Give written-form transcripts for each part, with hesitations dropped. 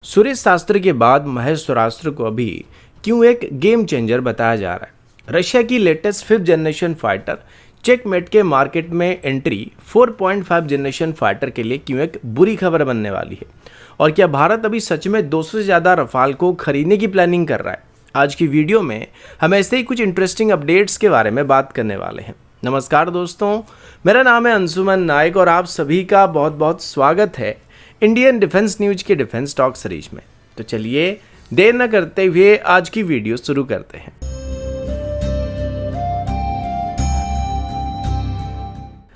सुरेश शास्त्री के बाद महेश स्वराष्ट्र को अभी क्यों एक गेम चेंजर बताया जा रहा है। रशिया की latest 5th generation fighter checkmate के मार्केट में एंट्री 4.5 जनरेशन फाइटर के लिए क्यों एक बुरी खबर बनने वाली है, और क्या भारत अभी सच में 200 से ज़्यादा रफाल को खरीदने की प्लानिंग कर रहा है। आज की वीडियो में हम ऐसे ही कुछ इंटरेस्टिंग अपडेट्स के बारे में बात करने वाले हैं। नमस्कार दोस्तों, मेरा नाम है अंशुमन नायक और आप सभी का बहुत बहुत स्वागत है इंडियन डिफेंस न्यूज के डिफेंस टॉक सीरीज में। तो चलिए देर न करते हुए आज की वीडियो शुरू करते हैं।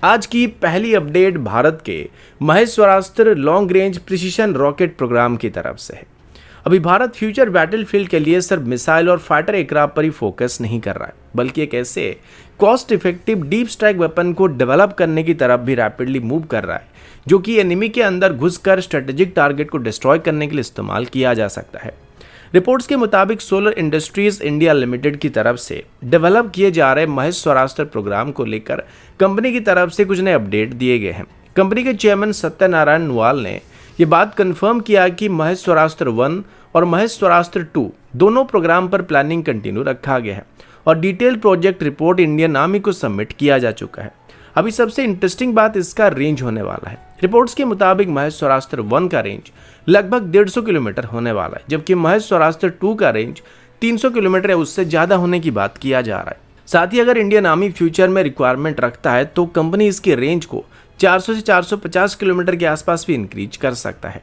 आज की पहली अपडेट भारत के महेश स्वराष्ट्र long range precision rocket program की तरफ से है। अभी भारत फ्यूचर बैटलफील्ड के लिए सिर्फ मिसाइल और फाइटर एयरक्राफ्ट पर ही फोकस नहीं कर रहा है, बल्कि एक ऐसे cost effective deep strike weapon को डेवलप करने की तरफ भी रैपिडली मूव कर रहा है, जो कि एनिमी के अंदर घुसकर स्ट्रेटेजिक टारगेट को डिस्ट्रॉय करने के लिए इस्तेमाल किया जा सकता है। रिपोर्ट्स के मुताबिक सोलर इंडस्ट्रीज इंडिया लिमिटेड की तरफ से डेवलप किए जा रहे महेश स्वराष्ट्र प्रोग्राम को लेकर कंपनी की तरफ से कुछ नए अपडेट दिए गए हैं। कंपनी के चेयरमैन सत्यनारायण नुआल ने ये बात कंफर्म किया कि महेश स्वराष्ट्र 1 और महेश स्वराष्ट्र 2 दोनों प्रोग्राम पर प्लानिंग कंटिन्यू रखा गया है और detail project report Indian army को सबमिट किया जा चुका है। अभी सबसे इंटरेस्टिंग बात इसका रेंज होने वाला है। रिपोर्ट्स के मुताबिक महेश स्वराष्ट्र 1 का रेंज लगभग 150 किलोमीटर होने वाला है, जबकि महेश स्वराष्ट्र 2 का रेंज 300 किलोमीटर या उससे ज़्यादा होने की बात किया जा रहा है। साथ ही अगर इंडियन आर्मी फ्यूचर में रिक्वायरमेंट रखता है तो कंपनी इसकी रेंज को 400 से 450 किलोमीटर के आसपास भी इंक्रीज कर सकता है।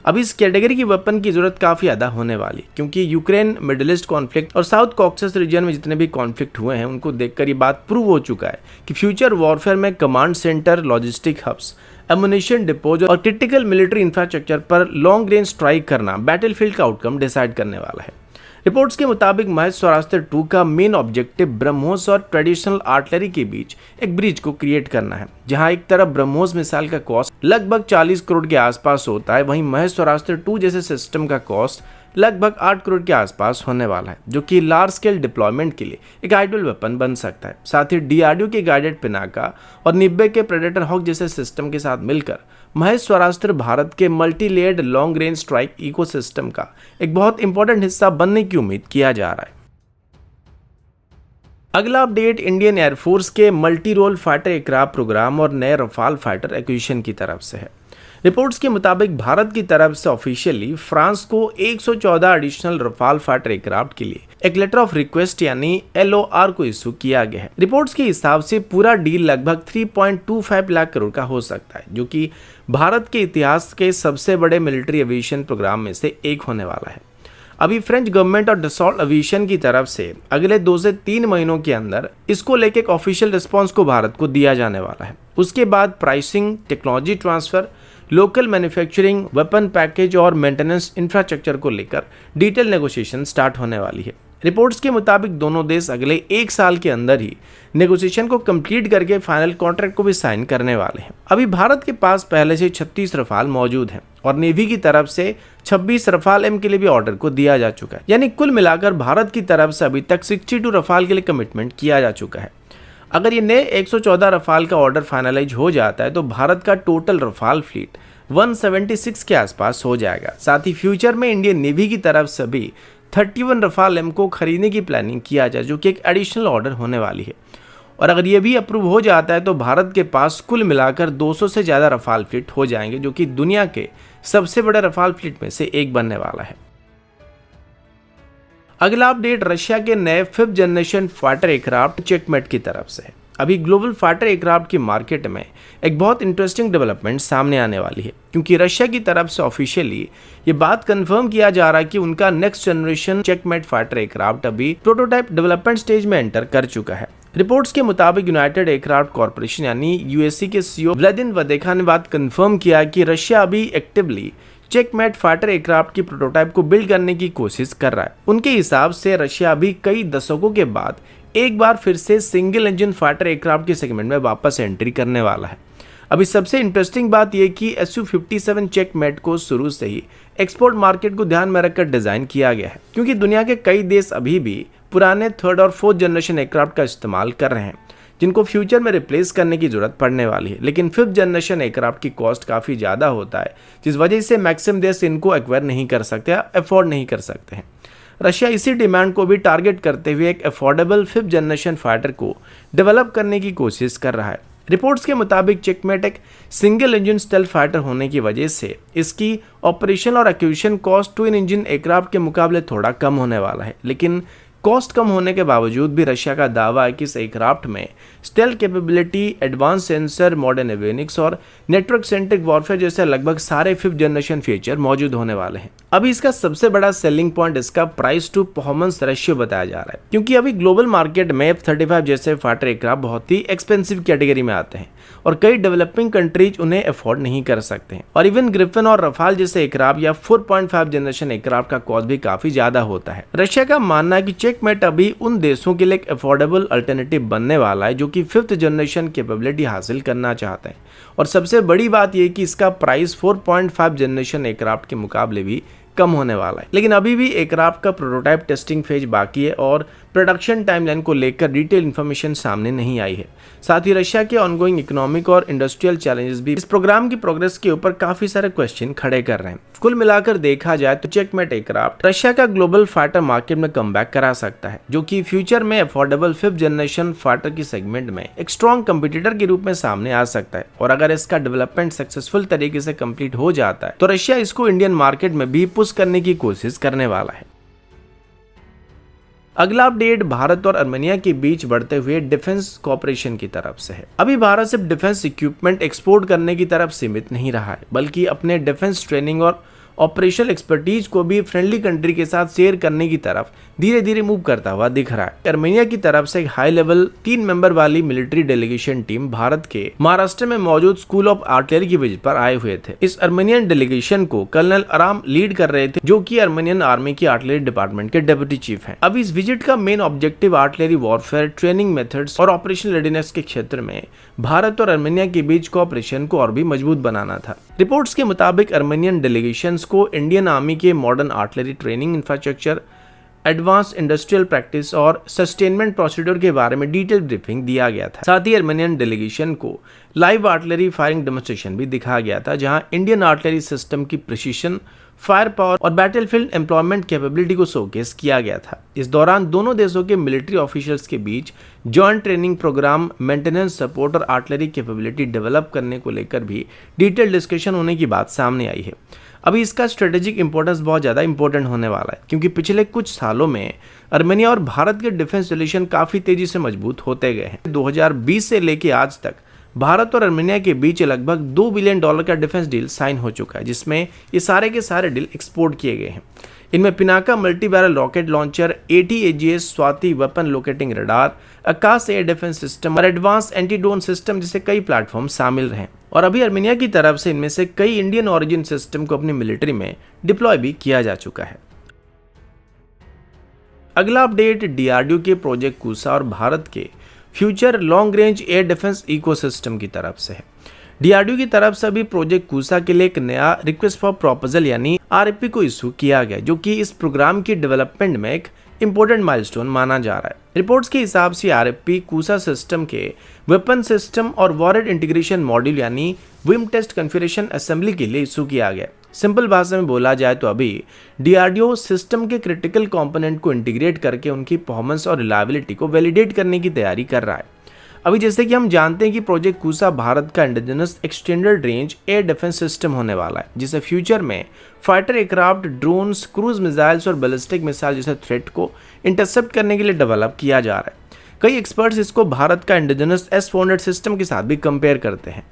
अब इस कैटेगरी की वेपन की जरूरत काफ़ी ज़्यादा होने वाली, क्योंकि यूक्रेन, मिडिल ईस्ट कॉन्फ्लिक्ट और साउथ कॉक्सस रीजन में जितने भी कॉन्फ्लिक्ट हुए हैं उनको देखकर ये बात प्रूव हो चुका है कि फ्यूचर वॉरफेयर में command centre, logistic hubs, ammunition depots और क्रिटिकल मिलिट्री इंफ्रास्ट्रक्चर पर लॉन्ग रेंज स्ट्राइक करना बैटलफील्ड का आउटकम डिसाइड करने वाला है। रिपोर्ट्स के मुताबिक महेश स्वराष्ट्र 2 का मेन ऑब्जेक्टिव ब्रह्मोस और ट्रेडिशनल आर्टिलरी के बीच एक ब्रिज को क्रिएट करना है। जहां एक तरफ ब्रह्मोस मिसाइल का कॉस्ट लगभग 40 करोड़ के आसपास होता है, वहीं महेश स्वराष्ट्र 2 जैसे सिस्टम का कॉस्ट लगभग 8 करोड़ के आसपास होने वाला है, जो कि लार्ज स्केल डिप्लॉयमेंट के लिए एक आइडियल वेपन बन सकता है। साथ ही डीआरडीओ के गाइडेड पिनाका और निब्बे के प्रेडेटर हॉक जैसे सिस्टम के साथ मिलकर महेश स्वराष्ट्र भारत के multi layered long range strike ecosystem का एक बहुत इंपॉर्टेंट हिस्सा बनने की उम्मीद किया जा रहा है। अगला अपडेट इंडियन एयरफोर्स के multi role fighter aircraft programme और नए रफाल फाइटर एक्विजिशन की तरफ से है। रिपोर्ट्स के मुताबिक भारत की तरफ से ऑफिशियली फ्रांस को 114 एडिशनल रफाल फाइटर एयरक्राफ्ट के लिए एक लेटर ऑफ रिक्वेस्ट यानी LOR को इशू किया गया है। रिपोर्ट्स के हिसाब से पूरा डील लगभग 3.25 लाख करोड़ का हो सकता है, जो कि भारत के इतिहास के सबसे बड़े मिलिट्री एविएशन प्रोग्राम में से एक होने वाला है। अभी फ्रेंच गवर्नमेंट और डसॉल्ट एविएशन की तरफ से अगले 2 से 3 महीनों के अंदर इसको लेकर एक ऑफिशियल रिस्पॉन्स को भारत को दिया जाने वाला है। उसके बाद pricing, technology transfer, local manufacturing, weapon package और मेंटेनेंस इंफ्रास्ट्रक्चर को लेकर डिटेल नेगोशिएशन स्टार्ट होने वाली है। रिपोर्ट्स के मुताबिक दोनों देश अगले 1 साल के अंदर ही नेगोशिएशन को कंप्लीट करके फाइनल कॉन्ट्रैक्ट को भी साइन करने वाले हैं। अभी भारत के पास पहले से 36 रफाल मौजूद हैं और नेवी की तरफ से 26 रफाल M के लिए भी ऑर्डर को दिया जा चुका है। यानी कुल मिलाकर भारत की तरफ से अभी तक 62 रफाल के लिए कमिटमेंट किया जा चुका है। अगर ये नए 114 रफाल का ऑर्डर फाइनलाइज हो जाता है तो भारत का टोटल रफाल फ्लीट 176 के आसपास हो जाएगा। साथ ही फ्यूचर में इंडियन नेवी की तरफ से भी 31 रफाल M को खरीदने की प्लानिंग किया जाए, जो कि एक एडिशनल ऑर्डर होने वाली है। और अगर ये भी अप्रूव हो जाता है तो भारत के पास कुल मिलाकर 200 से ज़्यादा रफाल फ्लीट हो जाएंगे, जो कि दुनिया के सबसे बड़े रफाल फ्लीट में से एक बनने वाला है। अगला अपडेट रशिया के नए 5th generation fighter aircraft checkmate की तरफ से है। अभी ग्लोबल फाइटर एयरक्राफ्ट की मार्केट में एक बहुत इंटरेस्टिंग डेवलपमेंट सामने आने वाली है, क्योंकि रशिया की तरफ से ऑफिशियली ये बात कंफर्म किया जा रहा है कि उनका next generation checkmate fighter aircraft अभी प्रोटोटाइप डेवलपमेंट स्टेज में एंटर कर चुका है। रिपोर्ट्स के मुताबिक यूनाइटेड एयरक्राफ्ट कॉर्पोरेशन यानी यूएससी के CEO व्लादिमीर वदेखा ने बात कंफर्म किया कि रशिया अभी एक्टिवली चेकमेट फाइटर एयरक्राफ्ट की प्रोटोटाइप को बिल्ड करने की कोशिश कर रहा है। उनके हिसाब से रशिया अभी कई दशकों के बाद एक बार फिर से सिंगल इंजन फाइटर एयरक्राफ्ट के सेगमेंट में वापस एंट्री करने वाला है। अभी सबसे इंटरेस्टिंग बात यह कि Su-57 चेकमेट को शुरू से ही एक्सपोर्ट मार्केट को ध्यान में रखकर डिजाइन किया गया है, क्योंकि दुनिया के कई देश अभी भी पुराने 3rd और 4th जनरेशन एयरक्राफ्ट का इस्तेमाल कर रहे हैं, जिनको फ्यूचर में रिप्लेस करने की जरूरत पड़ने वाली है। लेकिन 5th जनरेशन एयरक्राफ्ट की कॉस्ट काफ़ी ज़्यादा होता है, जिस वजह से मैक्सिमम देश इनको एक्वायर नहीं कर सकते या अफोर्ड नहीं कर सकते हैं। रशिया इसी डिमांड को भी टारगेट करते हुए एक अफोर्डेबल 5th जनरेशन फाइटर को डेवलप करने की कोशिश कर रहा है। रिपोर्ट्स के मुताबिक चेकमेट एक सिंगल इंजन स्टेल्थ फाइटर होने की वजह से इसकी ऑपरेशन और acquisition cost twin engine aircraft के मुकाबले थोड़ा कम होने वाला है। लेकिन कॉस्ट कम होने के बावजूद भी रशिया का दावा है कि इस एयरक्राफ्ट में stealth capability, advance sensor, modern avionics और नेटवर्क सेंट्रिक वॉरफेयर जैसे लगभग सारे 5th जनरेशन फीचर मौजूद होने वाले हैं। अभी इसका सबसे बड़ा सेलिंग पॉइंट इसका प्राइस टू परफॉर्मेंस रेशियो बताया जा रहा है, क्योंकि अभी ग्लोबल मार्केट में F-35 जैसे फाइटर एयरक्राफ्ट बहुत ही एक्सपेंसिव कैटेगरी में आते हैं और कई डेवलपिंग कंट्रीज उन्हें अफोर्ड नहीं कर सकते हैं। और इवन ग्रिफिन और रफाल जैसे एयरक्राफ्ट या 4.5 जनरेशन एयरक्राफ्ट का कॉस्ट भी काफी ज्यादा होता है। रशिया का मानना है कि चेकमेट अभी उन देशों के लिए एक अफोर्डेबल अल्टरनेटिव बनने वाला है जो कि 5th जनरेशन कैपेबिलिटी हासिल करना चाहते हैं। और सबसे बड़ी बात यह कि इसका प्राइस 4.5 जनरेशन एयरक्राफ्ट के मुकाबले भी कम होने वाला है। लेकिन अभी भी एयरक्राफ्ट का प्रोटोटाइप टेस्टिंग फेज बाकी है और प्रोडक्शन टाइमलाइन को लेकर डिटेल इन्फॉर्मेशन सामने नहीं आई है। साथ ही रशिया के ऑनगोइंग इकोनॉमिक और इंडस्ट्रियल चैलेंजेस भी इस प्रोग्राम की प्रोग्रेस के ऊपर काफी सारे क्वेश्चन खड़े कर रहे हैं। कुल मिलाकर देखा जाए तो चेकमेट एयरक्राफ्ट रशिया का ग्लोबल फाइटर मार्केट में कमबैक करा सकता है, जो कि फ्यूचर में अफोर्डेबल 5th जनरेशन फाइटर की सेगमेंट में एक स्ट्रॉन्ग कंपटीटर के रूप में सामने आ सकता है। और अगर इसका डेवलपमेंट सक्सेसफुल तरीके से कंप्लीट हो जाता है तो रशिया इसको इंडियन मार्केट में भी पुश करने की कोशिश करने वाला है। अगला अपडेट भारत और अर्मेनिया के बीच बढ़ते हुए डिफेंस कोऑपरेशन की तरफ से है। अभी भारत सिर्फ डिफेंस इक्विपमेंट एक्सपोर्ट करने की तरफ सीमित नहीं रहा है, बल्कि अपने डिफेंस ट्रेनिंग और ऑपरेशनल एक्सपर्टीज को भी फ्रेंडली कंट्री के साथ शेयर करने की तरफ धीरे धीरे मूव करता हुआ दिख रहा है। अर्मेनिया की तरफ से एक हाई लेवल 3 मेंबर वाली मिलिट्री डेलीगेशन टीम भारत के महाराष्ट्र में मौजूद स्कूल ऑफ आर्टिलरी की विजिट पर आए हुए थे। इस अर्मेनियन डेलीगेशन को कर्नल आराम लीड कर रहे थे, जो कि अर्मेनियन आर्मी की आर्टिलरी डिपार्टमेंट के डेप्यूटी चीफ हैं। अब इस विजिट का main objective artillery warfare, training methods और ऑपरेशनल रेडीनेस के क्षेत्र में भारत और अर्मेनिया के बीच कोऑपरेशन को और भी मजबूत बनाना था। रिपोर्ट्स के मुताबिक अर्मेनियन डेलीगेशंस को इंडियन आर्मी के modern artillery training infrastructure, advance industrial practice और सस्टेनमेंट प्रोसीड्योर के बारे में डिटेल ब्रीफिंग दिया गया था। साथ ही अर्मेनियन डेलीगेशन को लाइव आर्टिलरी फायरिंग डेमोन्स्ट्रेशन भी दिखाया गया था, जहां इंडियन आर्टिलरी सिस्टम की प्रिसीशन, फायर पावर और बैटलफील्ड एम्प्लॉयमेंट कैपेबिलिटी को शोकेस किया गया था। इस दौरान दोनों देशों के मिलिट्री ऑफिशियल्स के बीच joint training program, maintenance, support और आर्टिलरी कैपेबिलिटी डेवलप करने को लेकर भी डिटेल डिस्कशन होने की बात सामने आई है। अभी इसका स्ट्रेटेजिक इंपॉर्टेंस बहुत ज़्यादा इंपॉर्टेंट होने वाला है, क्योंकि पिछले कुछ सालों में अर्मेनिया और भारत के डिफेंस रिलेशन काफ़ी तेज़ी से मजबूत होते गए हैं। 2020 से लेकर आज तक भारत और अर्मेनिया के बीच लगभग $2 बिलियन का डिफेंस डील साइन हो चुका है, जिसमें ये सारे के सारे डील एक्सपोर्ट किए गए हैं। इनमें Pinaka multi barrel rocket launcher, AT-AGS Swathi weapon locating radar, Akash air defence system और एडवांस एंटी ड्रोन सिस्टम जैसे कई प्लेटफॉर्म शामिल रहे। और अभी अर्मेनिया की तरफ से इनमें से कई इंडियन ओरिजिन सिस्टम को अपनी मिलिट्री में डिप्लॉय भी किया जा चुका है। अगला अपडेट DRDO के प्रोजेक्ट कूसा और भारत के future long range air defence ecosystem की तरफ से है। DRDO की तरफ से अभी प्रोजेक्ट कूसा के लिए एक नया रिक्वेस्ट फॉर प्रपोजल यानी RFP को इशू किया गया, जो कि इस प्रोग्राम की डेवलपमेंट में एक इंपॉर्टेंट माइलस्टोन माना जा रहा है। रिपोर्ट्स के हिसाब से RFP कूसा सिस्टम के वेपन सिस्टम और वॉरहेड इंटीग्रेशन मॉड्यूल यानी विम टेस्ट कॉन्फ़िगरेशन असेंबली के लिए इशू किया गया। सिंपल भाषा में बोला जाए तो अभी DRDO सिस्टम के क्रिटिकल कंपोनेंट को इंटीग्रेट करके उनकी परफॉर्मेंस और रिलायबिलिटी को वैलिडेट करने की तैयारी कर रहा है। अभी जैसे कि हम जानते हैं कि प्रोजेक्ट कूसा भारत का indigenous extended range air defence system होने वाला है, जिसे फ्यूचर में fighter aircraft, drones, cruise missiles और बैलिस्टिक मिसाइल जैसे थ्रेट को इंटरसेप्ट करने के लिए डेवलप किया जा रहा है। कई एक्सपर्ट्स इसको भारत का इंडिजिनस S-400 सिस्टम के साथ भी कंपेयर करते हैं।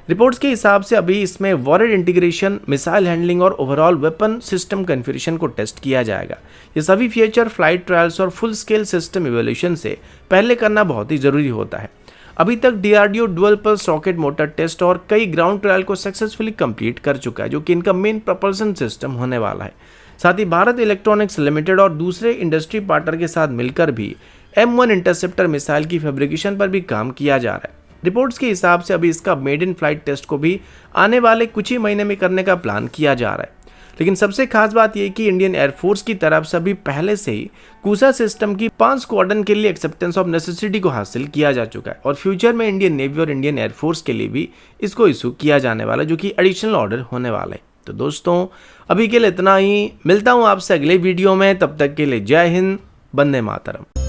रिपोर्ट्स के हिसाब से अभी इसमें वॉरहेड इंटीग्रेशन, मिसाइल हैंडलिंग और ओवरऑल वेपन सिस्टम कॉन्फ़िगरेशन को टेस्ट किया जाएगा। ये सभी फीचर फ्लाइट ट्रायल्स और फुल स्केल सिस्टम इवोल्यूशन से पहले करना बहुत ही ज़रूरी होता है। अभी तक DRDO dual pulse rocket motor test और कई ग्राउंड ट्रायल को सक्सेसफुली कंप्लीट कर चुका है, जो कि इनका मेन प्रपल्सन सिस्टम होने वाला है। साथ ही भारत इलेक्ट्रॉनिक्स लिमिटेड और दूसरे इंडस्ट्री पार्टनर के साथ मिलकर भी M1 इंटरसेप्टर मिसाइल की फैब्रिकेशन पर भी काम किया जा रहा है। रिपोर्ट्स के हिसाब से अभी इसका मेड इन फ्लाइट टेस्ट को भी आने वाले कुछ ही महीने में करने का प्लान किया जा रहा है। लेकिन सबसे खास बात यह कि इंडियन एयरफोर्स की तरफ से अभी पहले से ही कूसा सिस्टम की 5 स्क्वाड्रन के लिए एक्सेप्टेंस ऑफ नेसेसिटी को हासिल किया जा चुका है और फ्यूचर में इंडियन नेवी और इंडियन एयरफोर्स के लिए भी इसको इशू किया जाने वाला है, जो कि एडिशनल ऑर्डर होने वाला है। तो दोस्तों अभी के लिए इतना ही, मिलता हूं आपसे अगले वीडियो में, तब तक के लिए जय हिंद, वंदे मातरम।